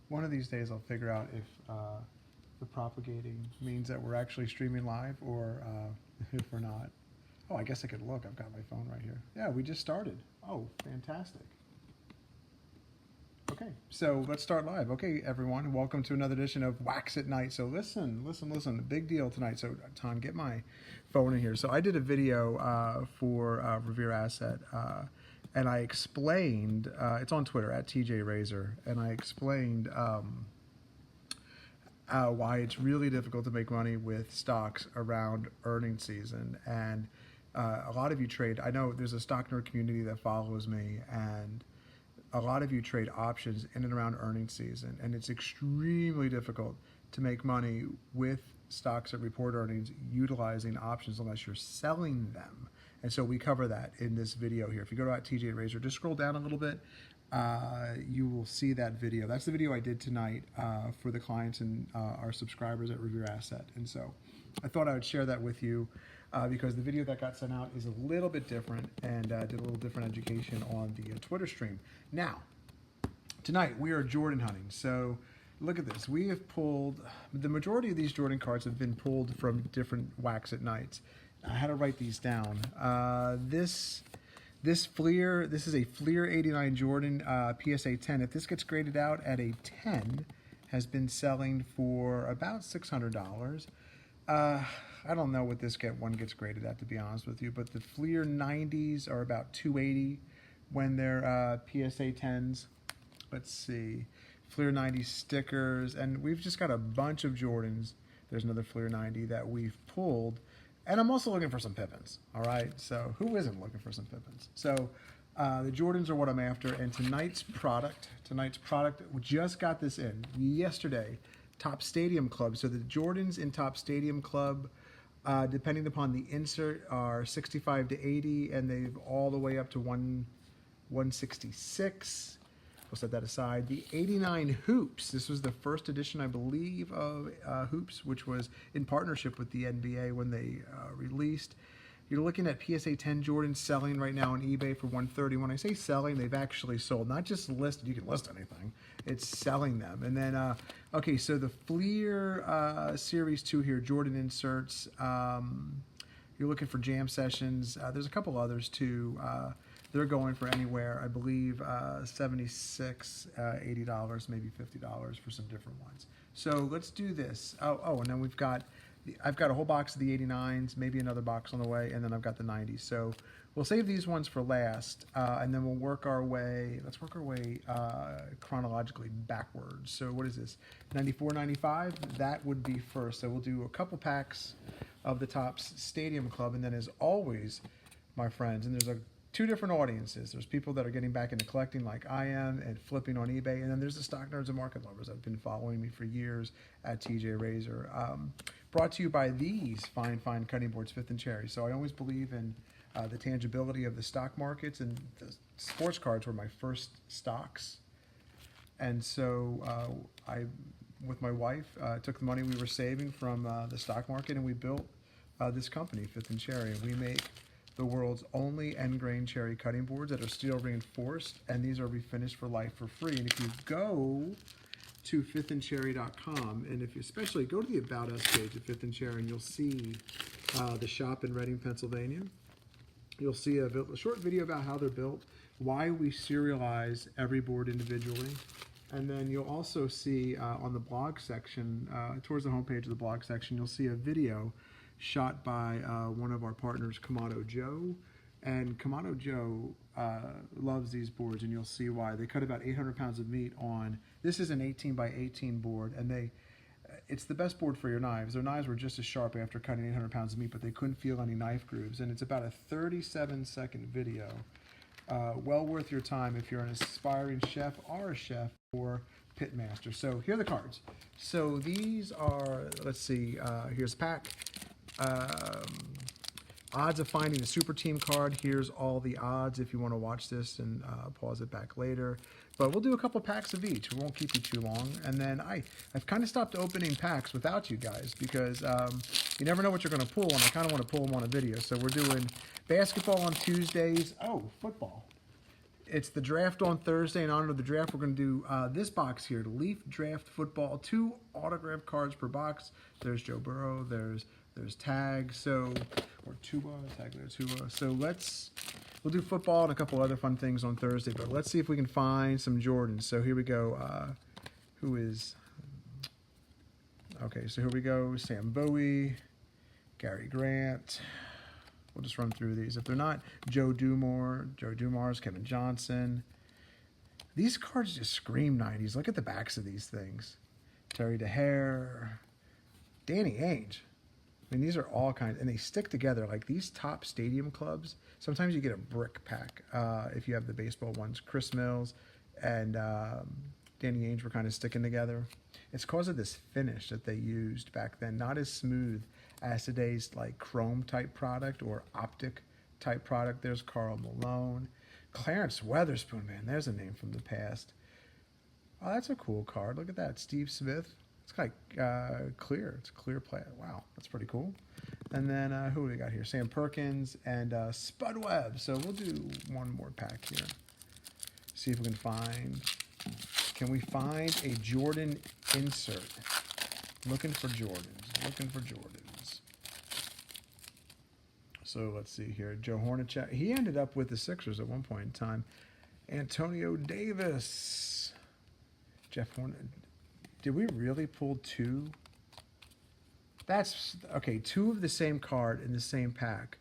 One of these days I'll figure out if the propagating means that we're actually streaming live or if we're not. Oh, I guess I could look. I've got my phone right here. Yeah, we just started. Oh, fantastic. Okay, so let's start live. Okay, everyone, welcome to another edition of Wax at Night. So listen, big deal tonight. So Tom, get my phone in here. So I did a video for Revere Asset, and I explained, it's on Twitter, at TJ Razor, and I explained why it's really difficult to make money with stocks around earnings season. And a lot of you trade, I know there's a stock nerd community that follows me, and a lot of you trade options in and around earnings season, and it's extremely difficult to make money with stocks that report earnings utilizing options unless you're selling them. And so we cover that in this video here. If you go to TJ Razor, just scroll down a little bit, you will see that video. That's the video I did tonight for the clients and our subscribers at Revere Asset. And so I thought I would share that with you because the video that got sent out is a little bit different, and did a little different education on the Twitter stream. Now, tonight we are Jordan hunting. So look at this. We have pulled, the majority of these Jordan cards have been pulled from different Wax at Nights. I had to write these down. This Fleer, this is a Fleer 89 Jordan PSA 10. If this gets graded out at a 10, has been selling for about $600. I don't know what this one gets graded at, to be honest with you, but the Fleer 90s are about $280 when they're PSA 10s. Let's see, Fleer 90 stickers, and we've just got a bunch of Jordans. There's another Fleer 90 that we've pulled, and I'm also looking for some Pippins, all right? So who isn't looking for some Pippins? So the Jordans are what I'm after, and tonight's product, we just got this in yesterday, Top Stadium Club. So the Jordans in Top Stadium Club, depending upon the insert, are 65 to 80, and they've all the way up to 166. We'll set that aside. The 89 Hoops, this was the first edition, I believe, of Hoops, which was in partnership with the NBA when they released. You're looking at PSA 10 Jordans selling right now on eBay for $130. When I say selling, they've actually sold, not just listed. You can list anything. It's selling them. And then, okay, so the Fleer Series 2 here, Jordan inserts. You're looking for jam sessions. There's a couple others too. They're going for anywhere, I believe, $76, $80, maybe $50 for some different ones. So let's do this. Oh, and then I've got a whole box of the 89s, maybe another box on the way, and then I've got the 90s. So we'll save these ones for last, and then we'll work our way, let's work our way chronologically backwards. So what is this, 94, 95? That would be first. So we'll do a couple packs of the Topps Stadium Club, and then as always, my friends, and there's two different audiences. There's people that are getting back into collecting like I am and flipping on eBay, and then there's the stock nerds and market lovers that have been following me for years at TJ Razor. Brought to you by these fine cutting boards, Fifth and Cherry. So I always believe in the tangibility of the stock markets, and the sports cards were my first stocks. And so I, with my wife, took the money we were saving from the stock market, and we built this company, Fifth and Cherry. And we make the world's only end grain cherry cutting boards that are steel reinforced, and these are refinished for life for free. And if you go to fifthandcherry.com, and if you especially go to the About Us page at Fifth and Cherry, and you'll see the shop in Reading, Pennsylvania. You'll see a short video about how they're built, why we serialize every board individually, and then you'll also see on the blog section, towards the homepage of the blog section, you'll see a video shot by one of our partners, Kamado Joe. And Kamado Joe loves these boards, and you'll see why. They cut about 800 pounds of meat on, this is an 18 by 18 board, and it's the best board for your knives. Their knives were just as sharp after cutting 800 pounds of meat, but they couldn't feel any knife grooves. And it's about a 37-second video. Well worth your time if you're an aspiring chef or a chef or pitmaster. So here are the cards. So these are, let's see, here's a pack. Odds of finding a super team card. Here's all the odds if you want to watch this and pause it back later. But we'll do a couple packs of each. We won't keep you too long. And then I've kind of stopped opening packs without you guys because you never know what you're going to pull, and I kind of want to pull them on a video. So we're doing basketball on Tuesdays. Oh, football. It's the draft on Thursday. In honor of the draft, we're going to do this box here, Leaf Draft Football, 2 autograph cards per box. There's Joe Burrow. There's Tag. So, or Tua. Tag there, Tua. So we'll do football and a couple other fun things on Thursday. But let's see if we can find some Jordans. So here we go. Okay, so here we go. Sam Bowie, Gary Grant. We'll just run through these. If they're not Joe Dumars, Kevin Johnson. These cards just scream 90s. Look at the backs of these things. Terry DeHare, Danny Ainge. I mean, these are all kinds, and they stick together. Like these top stadium clubs, sometimes you get a brick pack if you have the baseball ones. Chris Mills and Danny Ainge were kind of sticking together. It's because of this finish that they used back then. Not as smooth as today's like chrome type product or optic type product. There's Karl Malone. Clarence Weatherspoon, man, there's a name from the past. Oh, that's a cool card. Look at that. Steve Smith. It's like clear. It's a clear play. Wow, that's pretty cool. And then who do we got here? Sam Perkins and Spud Webb. So we'll do one more pack here. See if we can find. Can we find a Jordan insert? Looking for Jordans. Looking for Jordans. So let's see here. Joe Hornacek. He ended up with the Sixers at one point in time. Antonio Davis. Jeff Hornacek. Did we really pull 2? That's, okay, 2 of the same card in the same pack.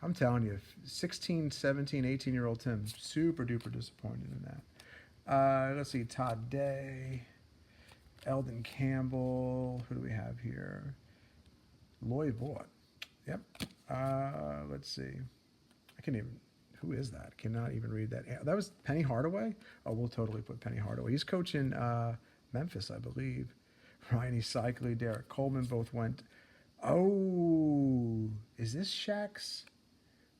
I'm telling you, 16, 17, 18-year-old Tim, super duper disappointed in that. Let's see, Todd Day, Eldon Campbell. Who do we have here? Loy Vaught. Yep. Let's see. I can't even. Who is that? Cannot even read that. That was Penny Hardaway? Oh, we'll totally put Penny Hardaway. He's coaching Memphis, I believe. Ryan Cycli, Derek Coleman both went. Oh, is this Shaq's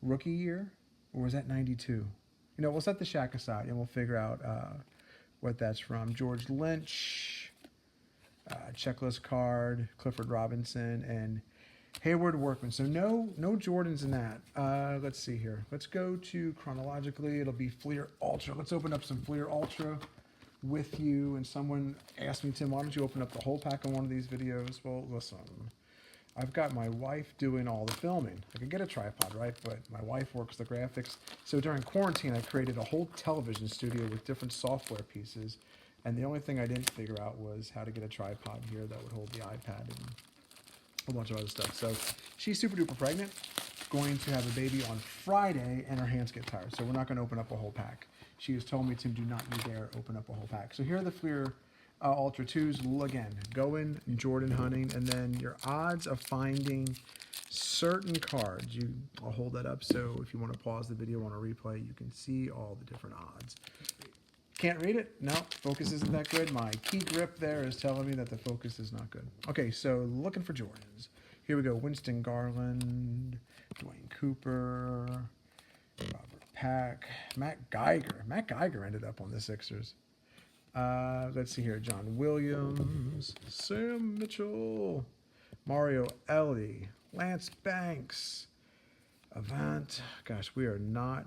rookie year? Or was that 92? You know, we'll set the Shaq aside and we'll figure out what that's from. George Lynch, checklist card, Clifford Robinson, and Hayward Workman. So no Jordans in that. Let's see here. Let's go to chronologically. It'll be Fleer Ultra. Let's open up some Fleer Ultra with you. And someone asked me, Tim, why don't you open up the whole pack on one of these videos? Well, listen, I've got my wife doing all the filming. I could get a tripod, right? But my wife works the graphics. So during quarantine, I created a whole television studio with different software pieces. And the only thing I didn't figure out was how to get a tripod here that would hold the iPad and a bunch of other stuff. So she's super duper pregnant, going to have a baby on Friday, and her hands get tired. So we're not going to open up a whole pack. She has told me, Tim, do not you dare open up a whole pack. So here are the Fleer Ultra 2s. Again, going Jordan hunting, and then your odds of finding certain cards. I'll hold that up so if you want to pause the video on a replay, you can see all the different odds. Can't read it? No, focus isn't that good. My key grip there is telling me that the focus is not good. Okay, so looking for Jordans. Here we go. Winston Garland, Dwayne Cooper, Robert Pack, Matt Geiger. Matt Geiger ended up on the Sixers. Let's see here. John Williams, Sam Mitchell, Mario Ellie, Lance Banks, Avant. Gosh, we are not.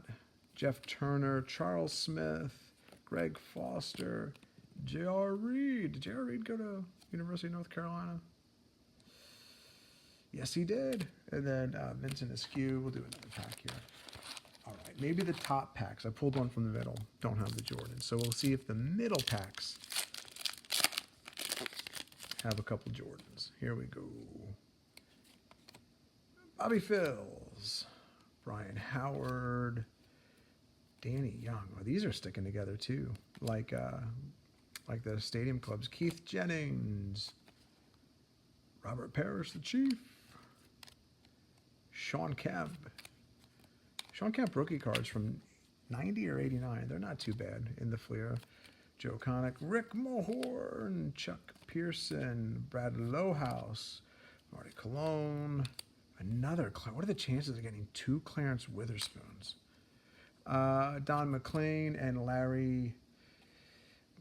Jeff Turner, Charles Smith, Greg Foster, J.R. Reed. Did J.R. Reed go to University of North Carolina? Yes, he did. And then Vincent Askew. We'll do another pack here. All right, maybe the top packs. I pulled one from the middle. Don't have the Jordans. So we'll see if the middle packs have a couple Jordans. Here we go. Bobby Phills, Brian Howard, Danny Young. Well, these are sticking together too, like the stadium clubs. Keith Jennings, Robert Parrish, the Chief, Sean Kemp. Sean Kemp rookie cards from 90 or 89. They're not too bad in the Fleer. Joe Connick, Rick Mohorn, Chuck Pearson, Brad Lohaus, Marty Colon, another. What are the chances of getting 2 Clarence Witherspoons? Don McLean and Larry.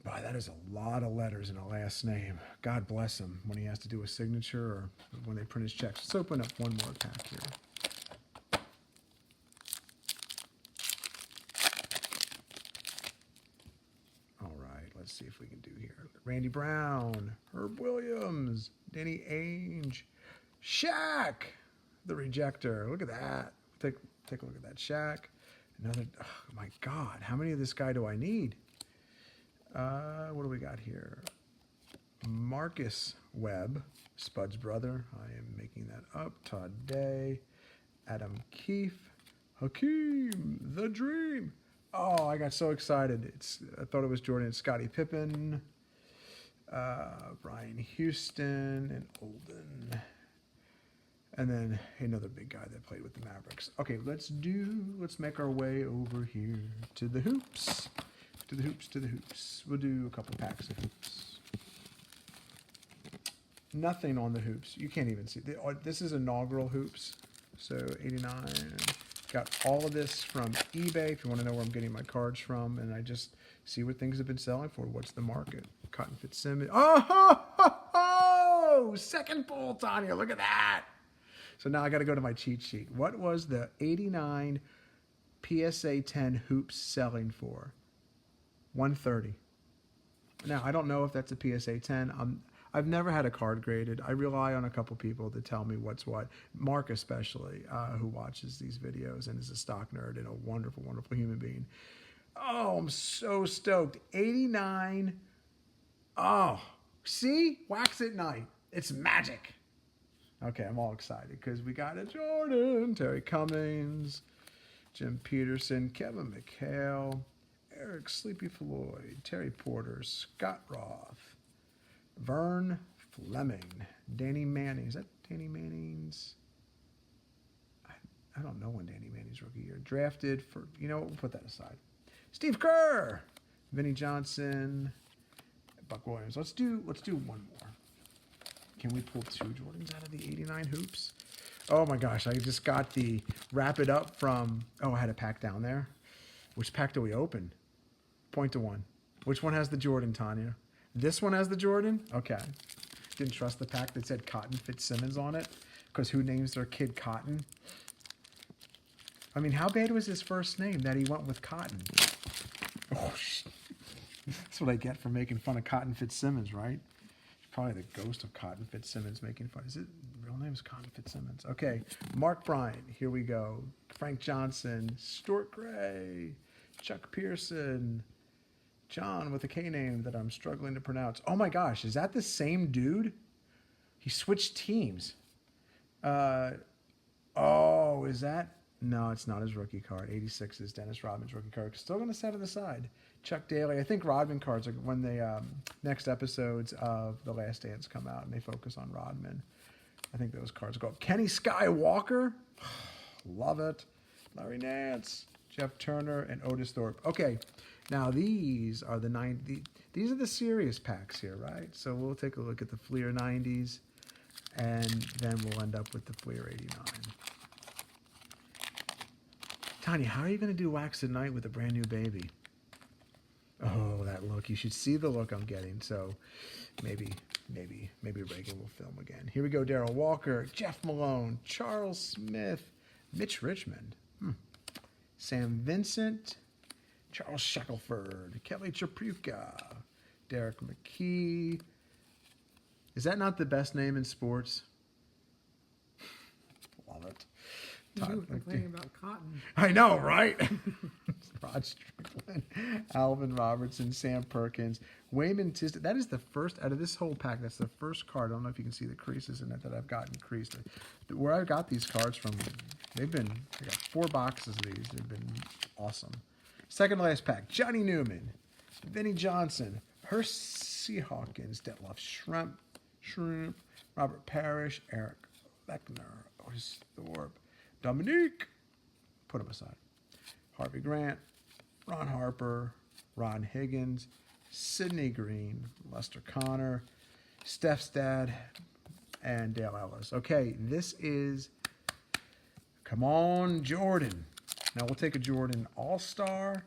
Boy, that is a lot of letters in a last name. God bless him when he has to do a signature or when they print his checks. Let's open up one more pack here. see if we can do here. Randy Brown, Herb Williams, Danny Ainge, Shaq, the rejector. Look at that. Take a look at that, Shaq. Another, oh my God, how many of this guy do I need? What do we got here? Marcus Webb, Spud's brother. I am making that up. Todd Day, Adam Keefe, Hakeem, The Dream. Oh, I got so excited. I thought it was Jordan. It's Scottie Pippen, Brian Houston, and Olden. And then another big guy that played with the Mavericks. Okay, let's make our way over here to the hoops. To the hoops. We'll do a couple packs of hoops. Nothing on the hoops. You can't even see. This is inaugural hoops. So 89. Got all of this from eBay if you want to know where I'm getting my cards from. And I just see what things have been selling for. What's the market? Cotton Fitzsimmons. Oh, second pull, Tanya. Look at that. So now I got to go to my cheat sheet. What was the 89 PSA 10 hoops selling for? 130. Now, I don't know if that's a PSA 10. I've never had a card graded. I rely on a couple people to tell me what's what. Mark especially, who watches these videos and is a stock nerd and a wonderful, wonderful human being. Oh, I'm so stoked. 89. Oh, see? Wax at night. It's magic. Okay, I'm all excited because we got a Jordan, Terry Cummings, Jim Peterson, Kevin McHale, Eric Sleepy Floyd, Terry Porter, Scott Roth, Vern Fleming, Danny Manning. Is that Danny Manning's? I don't know when Danny Manning's rookie year. Drafted for, you know what, we'll put that aside. Steve Kerr, Vinnie Johnson, Buck Williams. Let's do one more. Can we pull two Jordans out of the 89 hoops? Oh my gosh, I just got the wrap it up from, I had a pack down there. Which pack do we open? Point to one. Which one has the Jordan, Tanya? This one has the Jordan? Okay. Didn't trust the pack that said Cotton Fitzsimmons on it, because who names their kid Cotton? I mean, how bad was his first name that he went with Cotton? Oh, that's what I get for making fun of Cotton Fitzsimmons, right? Probably the ghost of Cotton Fitzsimmons making fun. Is it real name is Cotton Fitzsimmons? Okay, Mark Bryant. Here we go. Frank Johnson, Stuart Gray, Chuck Pearson, John with a K name that I'm struggling to pronounce. Oh my gosh, is that the same dude? He switched teams. Is that? No, it's not his rookie card. 86 is Dennis Rodman's rookie card. Still going to set it aside. Chuck Daly. I think Rodman cards are when the next episodes of The Last Dance come out and they focus on Rodman. I think those cards go up. Kenny Skywalker. Love it. Larry Nance, Jeff Turner, and Otis Thorpe. Okay, now these are these are the serious packs here, right? So we'll take a look at the Fleer 90s, and then we'll end up with the Fleer 89. Tanya, how are you going to do Wax at Night with a brand new baby? Oh, that look. You should see the look I'm getting. So maybe Reagan will film again. Here we go. Darrell Walker, Jeff Malone, Charles Smith, Mitch Richmond, Sam Vincent, Charles Shackelford, Kelly Chapuka, Derek McKee. Is that not the best name in sports? Love it. You were complaining about Cotton. I know, right? Rod Strickland, Alvin Robertson, Sam Perkins, Wayman Tisdale. That is the first, out of this whole pack, that's the first card. I don't know if you can see the creases in it that I've gotten creased. Where I got these cards from, I got 4 boxes of these. They've been awesome. Second to last pack, Johnny Newman, Vinnie Johnson, Hersey Hawkins, Detlef Shrimp, Robert Parrish, Eric Lechner, Otis Thorpe, Dominique, put him aside, Harvey Grant, Ron Harper, Ron Higgins, Sidney Green, Lester Connor, Steph's dad, and Dale Ellis. Okay, this is, come on, Jordan. Now we'll take a Jordan All-Star,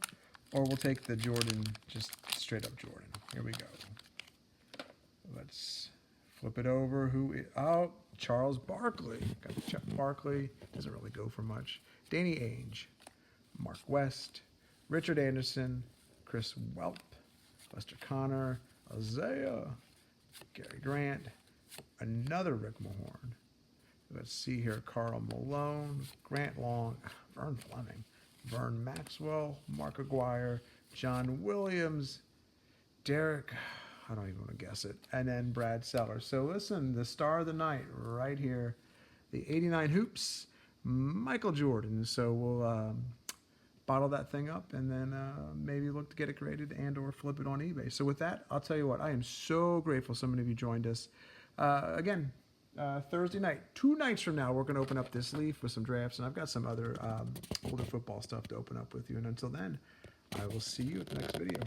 or we'll take the Jordan, just straight up Jordan. Here we go. Let's flip it over. Charles Barkley. Got Chuck Barkley. Doesn't really go for much. Danny Ainge. Mark West. Richard Anderson. Chris Welp. Sylvester Connor, Isaiah, Gary Grant, another Rick Mahorn. Let's see here, Carl Malone, Grant Long, Vern Fleming, Vern Maxwell, Mark Aguirre, John Williams, Derek, I don't even want to guess it, and then Brad Sellers. So listen, the star of the night right here, the 89 Hoops, Michael Jordan. So we'll bottle that thing up and then maybe look to get it graded and or flip it on eBay. So with that, I'll tell you what, I am so grateful so many of you joined us. Again, Thursday night, 2 nights from now, we're going to open up this leaf with some drafts, and I've got some other older football stuff to open up with you. And until then, I will see you at the next video.